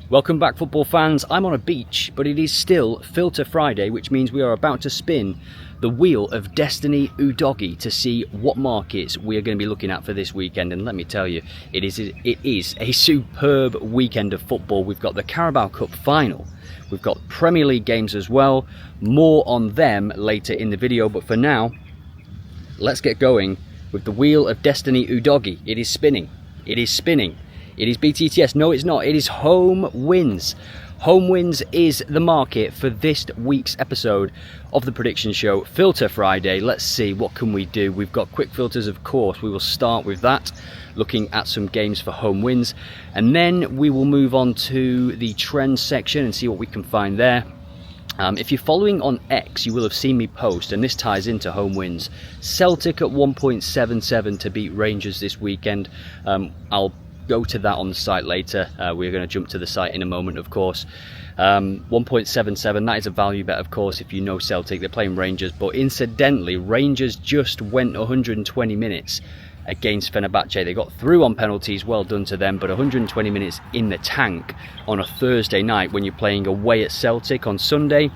Welcome back, football fans. I'm on a beach, but it is still Filter Friday, which means we are about to spin the wheel of destiny Udogi to see what markets we are going to be looking at for this weekend. And let me tell you, it is a superb weekend of football. We've got the Carabao Cup Final. We've got Premier League games as well. More on them later in the video, but for now, let's get going with the wheel of destiny Udogi. It is spinning. It is spinning. It is BTTS. No, it's not. It is home wins. Home wins is the market for this week's episode of the prediction show, Filter Friday. Let's see, what can we do? We've got quick filters, of course. We will start with that, looking at some games for home wins. And then we will move on to the trends section and see what we can find there. If you're following on X, you will have seen me post, and this ties into home wins. Celtic at 1.77 to beat Rangers this weekend. I'll go to that on the site later. We're going to jump to the site in a moment, of course. 1.77, that is a value bet, of course, if you know Celtic. They're playing Rangers, but incidentally, Rangers just went 120 minutes against Fenerbahce. They got through on penalties, well done to them, but 120 minutes in the tank on a Thursday night when you're playing away at Celtic on Sunday.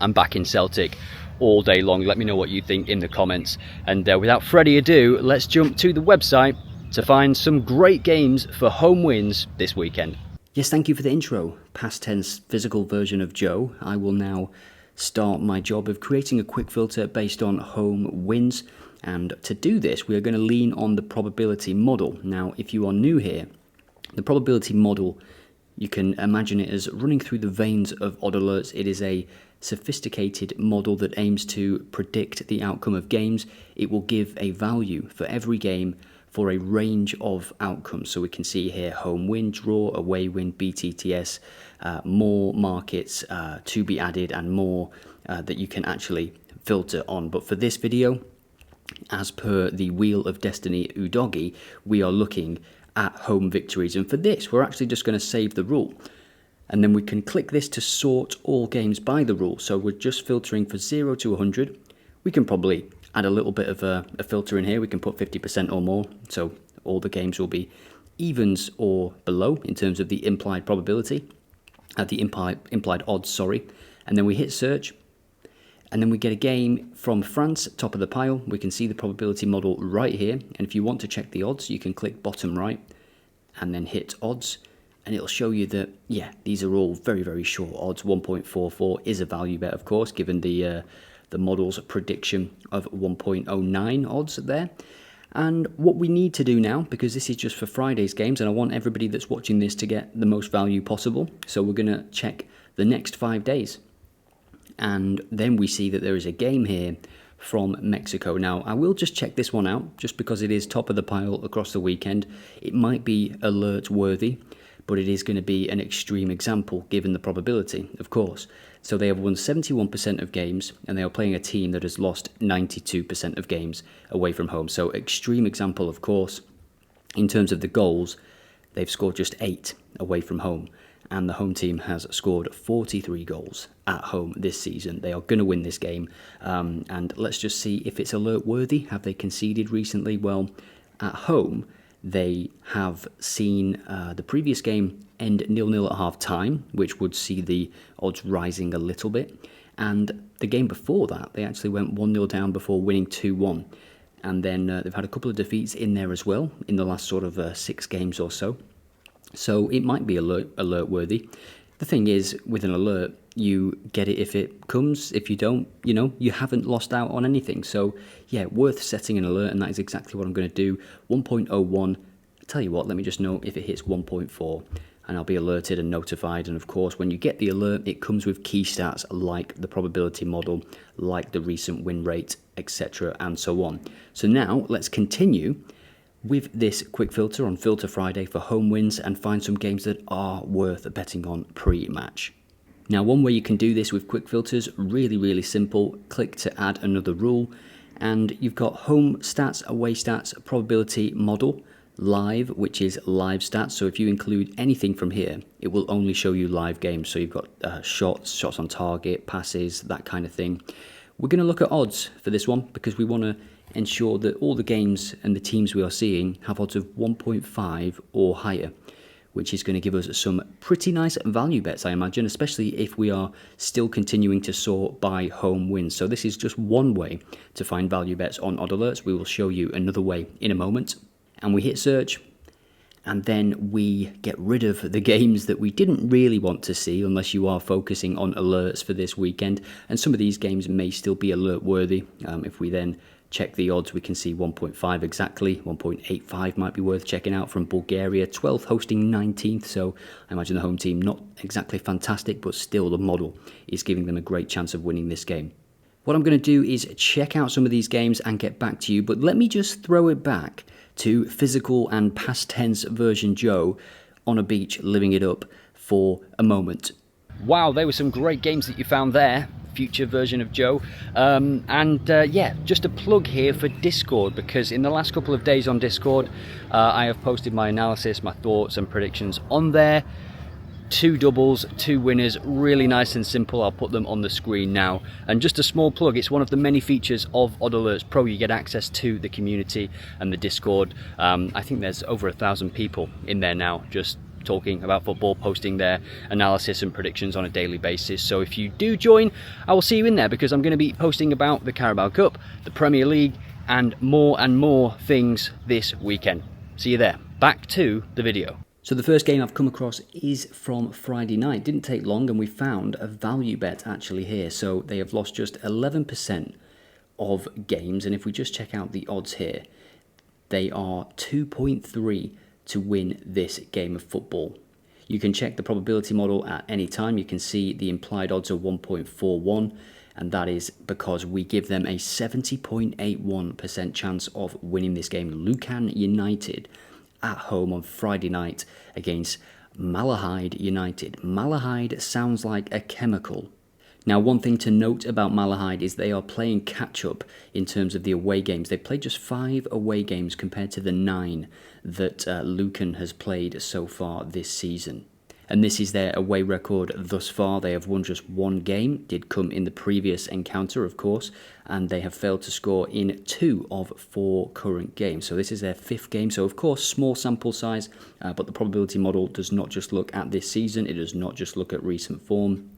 I'm back in Celtic all day long. Let me know what you think in the comments. And without further ado, let's jump to the website to find some great games for home wins this weekend. Yes, thank you for the intro. Past tense physical version of Joe. I will now start my job of creating a quick filter based on home wins. And to do this, we are going to lean on the probability model. Now, if you are new here, the probability model, you can imagine it as running through the veins of OddAlerts. It is a sophisticated model that aims to predict the outcome of games. It will give a value for every game for a range of outcomes. So we can see here home win, draw, away win, BTTS, more markets to be added and more that you can actually filter on. But for this video, as per the Wheel of Destiny Udogi, we are looking at home victories. And for this, we're actually just going to save the rule. And then we can click this to sort all games by the rule. So we're just filtering for 0 to 100. We can probably add a little bit of a filter in here. We can put 50% or more. So all the games will be evens or below in terms of the implied probability, the implied odds, sorry. And then we hit search. And then we get a game from France, top of the pile. We can see the probability model right here. And if you want to check the odds, you can click bottom right and then hit odds. And it'll show you that, yeah, these are all very, very short odds. 1.44 is a value bet, of course, given the model's prediction of 1.09 odds there. And what we need to do now, because this is just for Friday's games, and I want everybody that's watching this to get the most value possible. So we're going to check the next 5 days. And then we see that there is a game here from Mexico. Now, I will just check this one out, just because it is top of the pile across the weekend. It might be alert worthy, but it is going to be an extreme example, given the probability, of course. So they have won 71% of games, and they are playing a team that has lost 92% of games away from home. So extreme example, of course. In terms of the goals, they've scored just 8 away from home. And the home team has scored 43 goals at home this season. They are going to win this game. And let's just see if it's alert worthy. Have they conceded recently? Well, at home, they have seen the previous game end 0-0 at half time, which would see the odds rising a little bit. And the game before that, they actually went 1-0 down before winning 2-1. And then they've had a couple of defeats in there as well in the last sort of 6 games or so. So it might be alert worthy. The thing is, with an alert, you get it if it comes. If you don't, you haven't lost out on anything. So yeah, worth setting an alert, and that is exactly what I'm going to do. 1.01. Tell you what, let me just know if it hits 1.4, and I'll be alerted and notified. And of course, when you get the alert, it comes with key stats like the probability model, like the recent win rate, etc., and so on. So now let's continue with this quick filter on Filter Friday for home wins and find some games that are worth betting on pre-match. Now, one way you can do this with quick filters, really, really simple. Click to add another rule, and you've got home stats, away stats, probability model, live, which is live stats. So if you include anything from here, it will only show you live games. So you've got shots on target, passes, that kind of thing. We're going to look at odds for this one because we want to ensure that all the games and the teams we are seeing have odds of 1.5 or higher. which is going to give us some pretty nice value bets, I imagine, especially if we are still continuing to sort by home wins. So this is just one way to find value bets on OddAlerts. We will show you another way in a moment. And we hit search, and then we get rid of the games that we didn't really want to see unless you are focusing on alerts for this weekend. And some of these games may still be alert worthy. If we then check the odds, we can see 1.5 exactly. 1.85 might be worth checking out from Bulgaria. 12th hosting 19th, so I imagine the home team not exactly fantastic, but still the model is giving them a great chance of winning this game. What I'm going to do is check out some of these games and get back to you, but let me just throw it back to physical and past tense version Joe on a beach living it up for a moment. Wow, there were some great games that you found there, future version of Joe. Yeah, just a plug here for Discord, because in the last couple of days on Discord, I have posted my analysis, my thoughts and predictions on there. 2 doubles, 2 winners, really nice and simple. I'll put them on the screen now. And just a small plug, it's one of the many features of OddAlerts Pro. You get access to the community and the Discord. I think there's over 1,000 people in there now, just talking about football, posting their analysis and predictions on a daily basis. So if you do join, I will see you in there, because I'm going to be posting about the Carabao Cup, the Premier League, and more things this weekend. See you there. Back to the video. So the first game I've come across is from Friday night. Didn't take long, and we found a value bet actually here. So they have lost just 11% of games, and if we just check out the odds here, they are 2.3 to win this game of football. You can check the probability model at any time. You can see the implied odds are 1.41, and that is because we give them a 70.81% chance of winning this game. Lucan United at home on Friday night against Malahide United. Malahide sounds like a chemical. Now, one thing to note about Malahide is they are playing catch-up in terms of the away games. They played just 5 away games compared to the 9 that Lucan has played so far this season. And this is their away record thus far. They have won just 1 game, did come in the previous encounter, of course, and they have failed to score in 2 of 4 current games. So this is their 5th game. So, of course, small sample size, but the probability model does not just look at this season. It does not just look at recent form.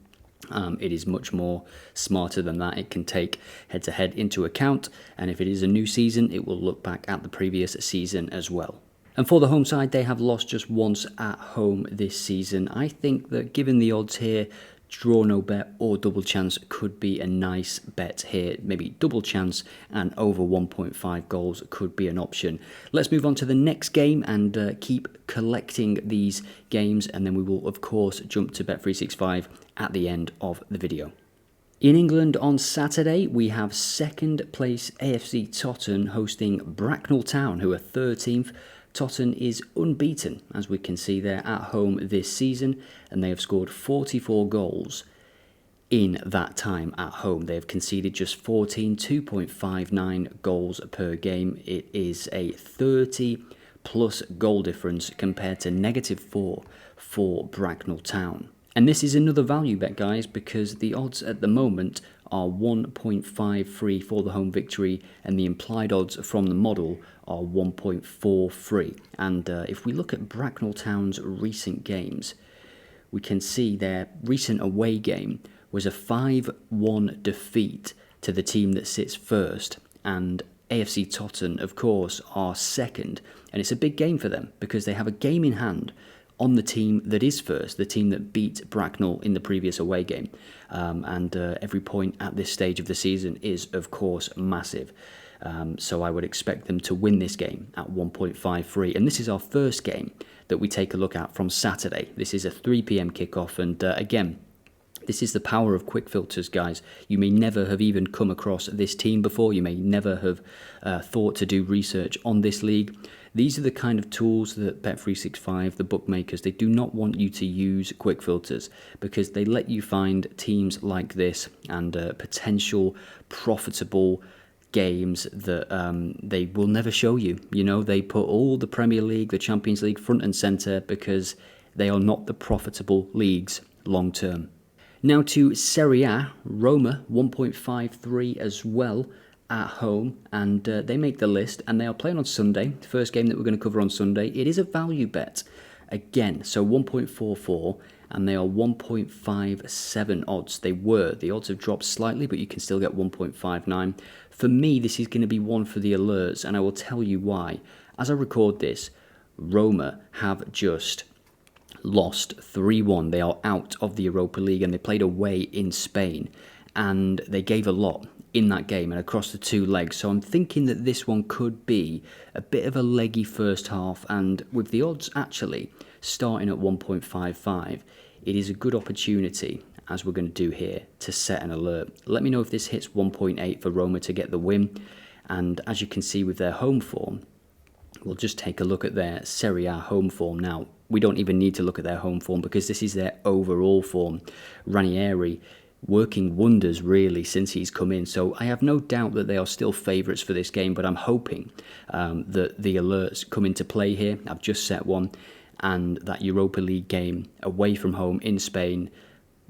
It is much more smarter than that. It can take head-to-head into account, and if it is a new season, it will look back at the previous season as well. And for the home side, they have lost just once at home this season. I think that given the odds here, draw no bet or double chance could be a nice bet here. Maybe double chance and over 1.5 goals could be an option. Let's move on to the next game and keep collecting these games, and then we will, of course, jump to Bet365 at the end of the video. In England on Saturday, we have second place AFC Tottenham hosting Bracknell Town, who are 13th. Tottenham is unbeaten, as we can see there, at home this season, and they have scored 44 goals in that time at home. They have conceded just 14, 2.59 goals per game. It is a 30-plus goal difference compared to -4 for Bracknell Town. And this is another value bet, guys, because the odds at the moment are 1.53 for the home victory, and the implied odds from the model are 1.43. And if we look at Bracknell Town's recent games, we can see their recent away game was a 5-1 defeat to the team that sits first, and AFC Tottenham, of course, are second. And it's a big game for them because they have a game in hand on the team that is first, the team that beat Bracknell in the previous away game. Every point at this stage of the season is, of course, massive. So I would expect them to win this game at 1.53. And this is our first game that we take a look at from Saturday. This is a 3 p.m. kickoff. And again, this is the power of quick filters, guys. You may never have even come across this team before. You may never have thought to do research on this league. These are the kind of tools that Bet365, the bookmakers, they do not want you to use quick filters, because they let you find teams like this and potential profitable games that they will never show you. You know, they put all the Premier League, the Champions League front and centre because they are not the profitable leagues long term. Now to Serie A, Roma 1.53 as well at home, and they make the list, and they are playing on Sunday. The first game that we're going to cover on Sunday, it is a value bet, again. So 1.44, and they are 1.57 odds. The odds have dropped slightly, but you can still get 1.59. For me, this is going to be one for the alerts, and I will tell you why. As I record this, Roma have just lost 3-1. They are out of the Europa League, and they played away in Spain, and they gave a lot in that game and across the two legs. So I'm thinking that this one could be a bit of a leggy first half, and with the odds actually starting at 1.55, it is a good opportunity, as we're going to do here, to set an alert. Let me know if this hits 1.8 for Roma to get the win. And as you can see with their home form, we'll just take a look at their Serie A home form now. We don't even need to look at their home form because this is their overall form. Ranieri working wonders really since he's come in, so I have no doubt that they are still favourites for this game, but I'm hoping that the alerts come into play here. I've just set one, and that Europa League game away from home in Spain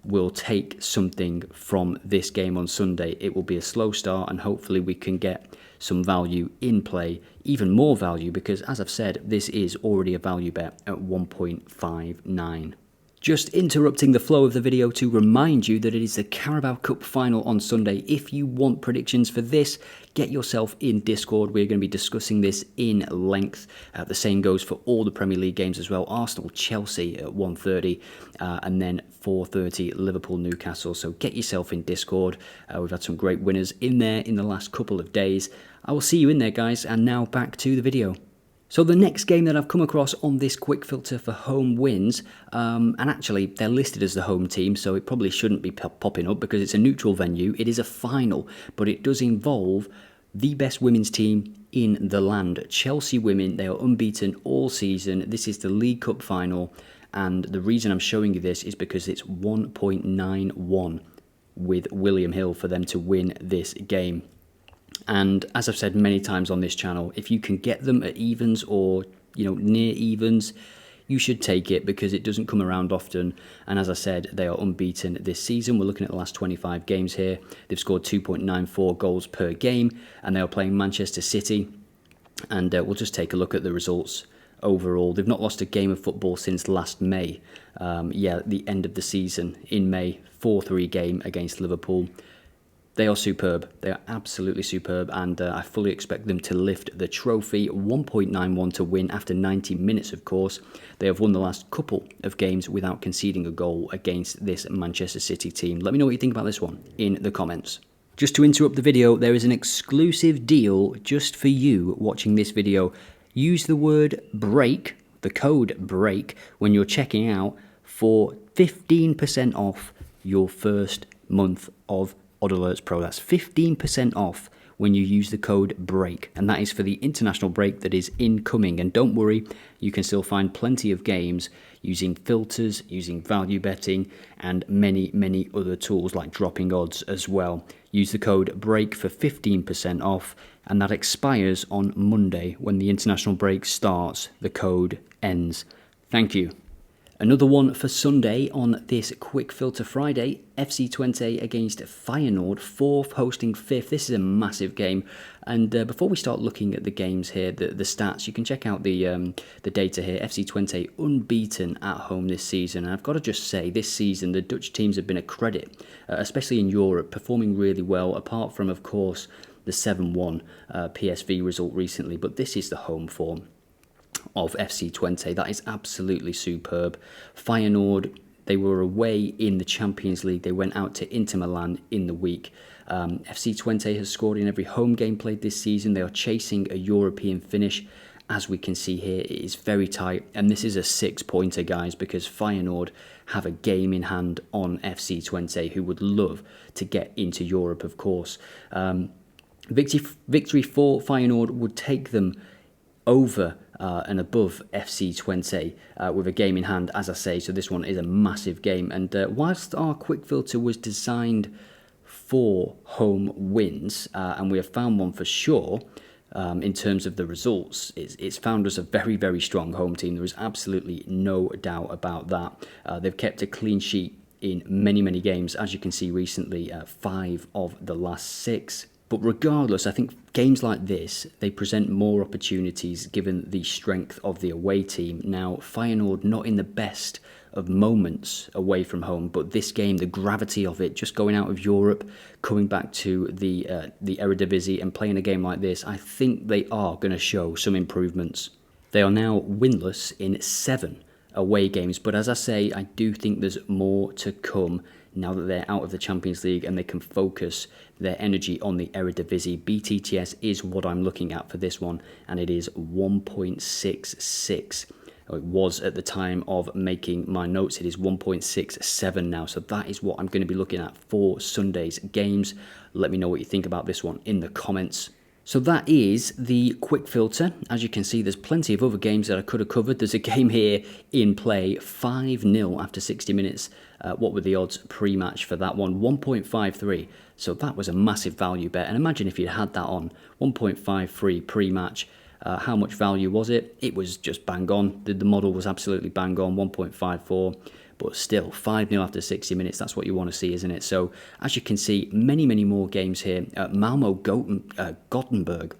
will take something from this game on Sunday. It will be a slow start, and hopefully we can get some value in play, even more value, because as I've said, this is already a value bet at 1.59. Just interrupting the flow of the video to remind you that it is the Carabao Cup Final on Sunday. If you want predictions for this, get yourself in Discord. We're going to be discussing this in length. The same goes for all the Premier League games as well. Arsenal, Chelsea at 1:30, and then 4:30, Liverpool, Newcastle. So get yourself in Discord. We've had some great winners in there in the last couple of days. I will see you in there, guys, and now back to the video. So the next game that I've come across on this quick filter for home wins, and actually they're listed as the home team, so it probably shouldn't be popping up because it's a neutral venue. It is a final, but it does involve the best women's team in the land. Chelsea women, they are unbeaten all season. This is the League Cup final, and the reason I'm showing you this is because it's 1.91 with William Hill for them to win this game. And as I've said many times on this channel, if you can get them at evens or, near evens, you should take it because it doesn't come around often. And as I said, they are unbeaten this season. We're looking at the last 25 games here. They've scored 2.94 goals per game, and they are playing Manchester City. And we'll just take a look at the results overall. They've not lost a game of football since last May. The end of the season in May, 4-3 game against Liverpool. They are superb. They are absolutely superb, and I fully expect them to lift the trophy. 1.91 to win after 90 minutes, of course. They have won the last couple of games without conceding a goal against this Manchester City team. Let me know what you think about this one in the comments. Just to interrupt the video, there is an exclusive deal just for you watching this video. Use the word BREAK, the code BREAK, when you're checking out for 15% off your first month of OddAlerts Pro. That's 15% off when you use the code BREAK, and that is for the international break that is incoming. And don't worry, you can still find plenty of games using filters, using value betting, and many other tools like dropping odds as well. Use the code BREAK for 15% off, and that expires on Monday when the international break starts. The code ends. Thank you. Another one for Sunday on this Quick Filter Friday, FC Twente against Feyenoord, 4th hosting 5th. This is a massive game. And before we start looking at the games here, the stats, you can check out the data here. FC Twente unbeaten at home this season. And I've got to just say, this season, the Dutch teams have been a credit, especially in Europe, performing really well, apart from, of course, the 7-1 PSV result recently. But this is the home form of FC Twente. That is absolutely superb. Feyenoord, they were away in the Champions League. They went out to Inter Milan in the week. FC Twente has scored in every home game played this season. They are chasing a European finish. As we can see here, it is very tight, and this is a 6-pointer, guys, because Feyenoord have a game in hand on FC Twente, who would love to get into Europe, of course. Victory for Feyenoord would take them over and above FC Twente with a game in hand, as I say. So this one is a massive game. And whilst our quick filter was designed for home wins, and we have found one for sure in terms of the results, it's found us a very strong home team. There is absolutely no doubt about that. They've kept a clean sheet in many games, as you can see recently, 5 of the last 6. But regardless, I think games like this, they present more opportunities given the strength of the away team. Now, Feyenoord not in the best of moments away from home, but this game, the gravity of it, just going out of Europe, coming back to the Eredivisie and playing a game like this, I think they are going to show some improvements. They are now winless in 7 away games, but as I say, I do think there's more to come now that they're out of the Champions League and they can focus their energy on the Eredivisie. BTTS is what I'm looking at for this one, and it is 1.66. It was at the time of making my notes. It is 1.67 now, so that is what I'm going to be looking at for Sunday's games. Let me know what you think about this one in the comments. So that is the quick filter. As you can see, there's plenty of other games that I could have covered. There's a game here in play, 5-0 after 60 minutes. What were the odds pre-match for that one? 1.53. So that was a massive value bet. And imagine if you'd had that on 1.53 pre-match. How much value was it? It was just bang on. The model was absolutely bang on, 1.54. But still, 5-0 after 60 minutes, that's what you want to see, isn't it? So, as you can see, many more games here. Malmo Gothenburg.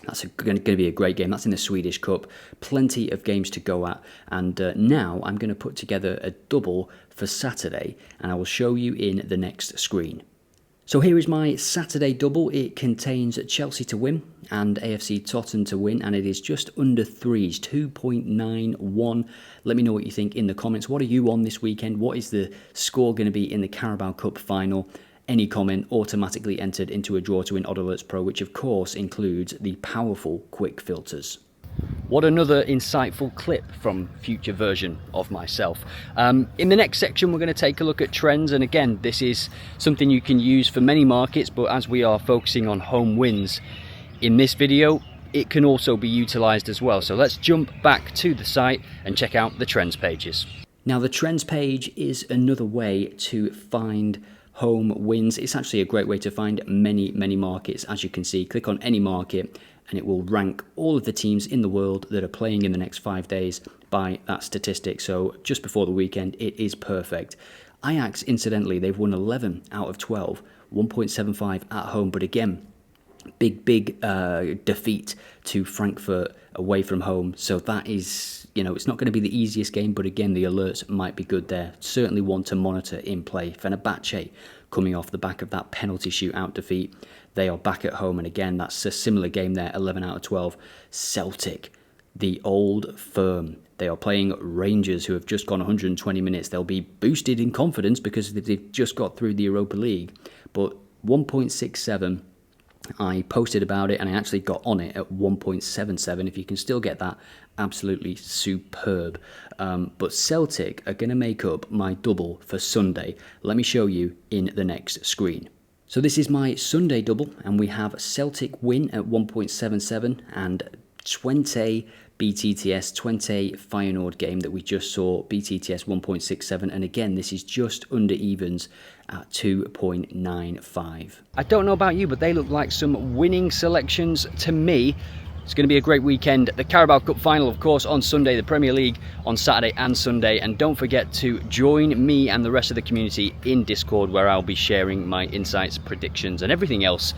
That's going to be a great game. That's in the Swedish Cup. Plenty of games to go at. And now I'm going to put together a double for Saturday, and I will show you in the next screen. So here is my Saturday double. It contains Chelsea to win and AFC Tottenham to win, and it is just under 3s, 2.91. Let me know what you think in the comments. What are you on this weekend? What is the score going to be in the Carabao Cup Final? Any comment automatically entered into a draw to win OddAlerts Pro, which of course includes the powerful quick filters. What another insightful clip from future version of myself. In the next section, we're going to take a look at trends. And again, this is something you can use for many markets, but as we are focusing on home wins in this video, it can also be utilized as well. So let's jump back to the site and check out the trends pages. Now, the trends page is another way to find home wins. It's actually a great way to find many markets. As you can see, click on any market and it will rank all of the teams in the world that are playing in the next 5 days by that statistic. So just before the weekend, it is perfect. Ajax, incidentally, they've won 11 out of 12, 1.75 at home. But again, big defeat to Frankfurt away from home. So that is, it's not going to be the easiest game, but again, the alerts might be good there. Certainly one to monitor in play. Fenerbahce coming off the back of that penalty shootout defeat. They are back at home, and again, that's a similar game there, 11 out of 12. Celtic, the old firm. They are playing Rangers, who have just gone 120 minutes. They'll be boosted in confidence because they've just got through the Europa League. But 1.67, I posted about it and I actually got on it at 1.77. If you can still get that, absolutely superb. But Celtic are going to make up my double for Sunday. Let me show you in the next screen. So this is my Sunday double, and we have Celtic win at 1.77 and 20 BTTS, 20 Feyenoord game that we just saw, BTTS 1.67, and again, this is just under evens at 2.95. I don't know about you, but they look like some winning selections to me. It's going to be a great weekend. The Carabao Cup Final, of course, on Sunday, the Premier League on Saturday and Sunday. And don't forget to join me and the rest of the community in Discord, where I'll be sharing my insights, predictions, and everything else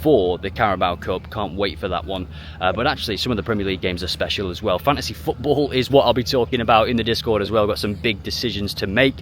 for the Carabao Cup. Can't wait for that one. But actually, some of the Premier League games are special as well. Fantasy football is what I'll be talking about in the Discord as well. Got some big decisions to make,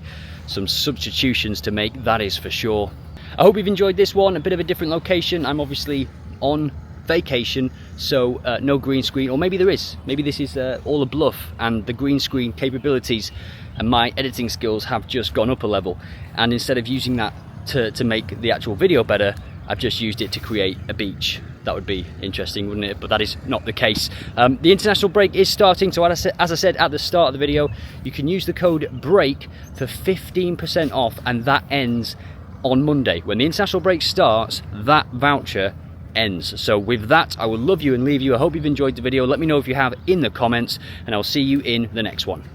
some substitutions to make, that is for sure. I hope you've enjoyed this one. A bit of a different location. I'm obviously on vacation, so no green screen, or maybe there is. Maybe this is all a bluff and the green screen capabilities and my editing skills have just gone up a level, and instead of using that to make the actual video better, I've just used it to create a beach. That would be interesting, wouldn't it? But that is not the case. The international break is starting, so as I said at the start of the video, you can use the code BREAK for 15% off, and that ends on Monday. When the international break starts, that voucher ends. So with that, I will love you and leave you. I hope you've enjoyed the video. Let me know if you have in the comments, and I'll see you in the next one.